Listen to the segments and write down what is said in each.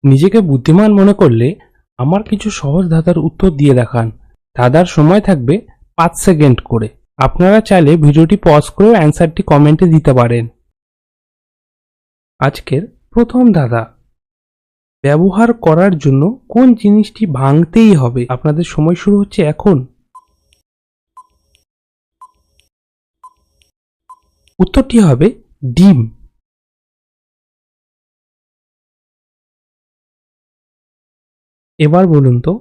নিজেকে বুদ্ধিমান মনে করলে আমার কিছু সহজ ধাঁধার উত্তর দিয়ে দেখান। ধাঁধার সময় থাকবে 5 সেকেন্ড করে। আপনারা চাইলে ভিডিওটি পজ করে অ্যান্সারটি কমেন্টে দিতে পারেন। আজকের প্রথম ধাঁধা, ব্যবহার করার জন্য কোন জিনিসটি ভাঙতেই হবে? আপনাদের সময় শুরু হচ্ছে এখন। উত্তরটি হবে ডিম। এবার বলুন তো,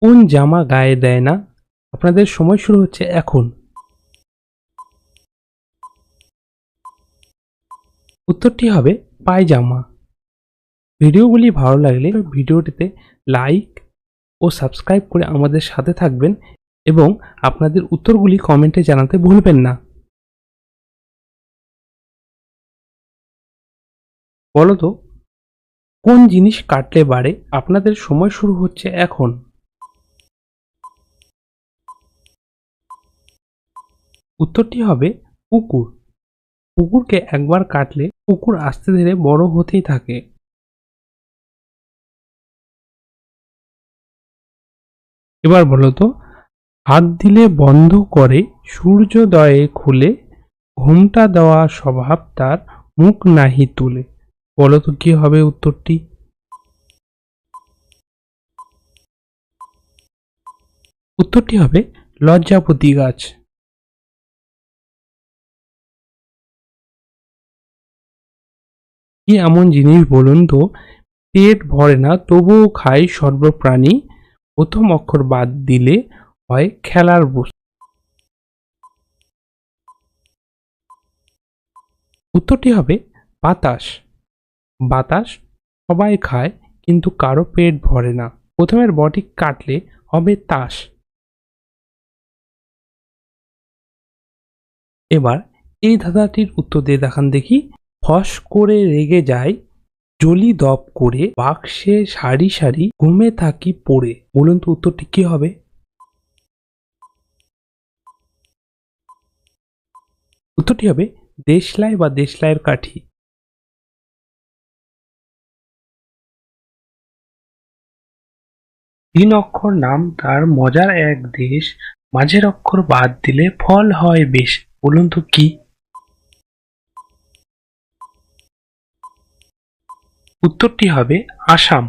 কোন জামা গায়ে দেয় না? আপনাদের সময় শুরু হচ্ছে এখন। উত্তরটি হবে পায়জামা। ভিডিওগুলি ভালো লাগলে ভিডিওটিতে লাইক ও সাবস্ক্রাইব করে আমাদের সাথে থাকবেন এবং আপনাদের উত্তরগুলি কমেন্টে জানাতে ভুলবেন না। বলো তো, কোন জিনিস কাটলে বাড়ে? আপনাদের সময় শুরু হচ্ছে এখন। উত্তরটি হবে কুকুর। কুকুরকে একবার কাটলে কুকুর আস্তে ধীরে বড় হতেই থাকে। এবার বলো তো, হাত দিলে বন্ধ করে, সূর্যোদয়ে খুলে, ঘুমটা দেওয়া স্বভাব তার, মুখ নাহি তুলে। বলো তো কি হবে উত্তরটি? উত্তরটি হবে লজ্জাপতি গাছ। কি এমন জিনিস বলুন তো, পেট ভরে না তবুও খায় সর্বপ্রাণী, প্রথম অক্ষর বাদ দিলে হয় খেলার বস্তু। উত্তরটি হবে বাতাস। বাতাস সবাই খায় কিন্তু কারো পেট ভরে না। প্রথমের বটি কাটলে হবে তাস। এবার এই ধাঁধাটির উত্তর দিয়ে দেখান দেখি। ফস করে রেগে যায়, জলি দপ করে, বাক্সে সারি সারি, ঘুমে থাকি পড়ে। বলুন তো উত্তরটি কি হবে? উত্তরটি হবে দেশলাই বা দেশলাইয়ের কাঠি। 3 অক্ষর নাম তার, মজার এক দেশ, মাঝের অক্ষর বাদ দিলে ফল হয় বেশ। বলুন তো কি? উত্তরটি হবে আসাম।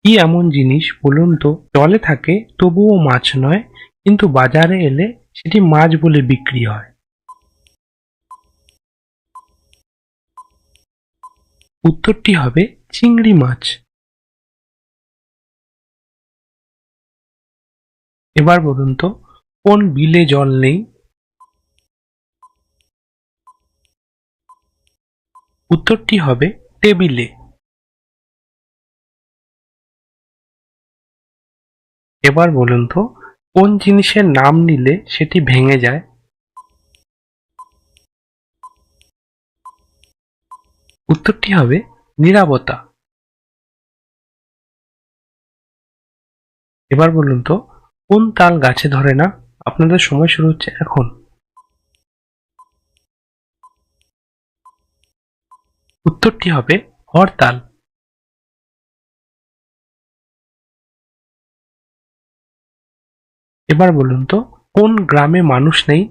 কি এমন জিনিস বলুন তো, জলে থাকে তবুও মাছ নয়, কিন্তু বাজারে এলে সেটি মাছ বলে বিক্রি হয়। উত্তরটি হবে চিংড়ি মাছ। এবার বলুন তো, কোন বিলে জল নেই? উত্তরটি হবে টেবিলে। এবার বলুন তো, কোন জিনিসের নাম নিলে সেটি ভেঙে যায়? উত্তরটি হবে নীরবতা। এবার বলুন তো, কোন তাল গাছে ধরে না? আপনাদের সময় শুরু হচ্ছে এখন। উত্তরটি হবে হরতাল। এবার বলুন তো, কোন গ্রামে মানুষ নেই?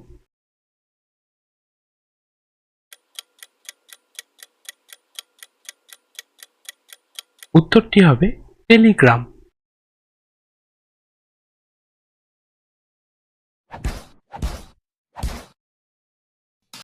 উত্তরটি হবে টেলিগ্রাম।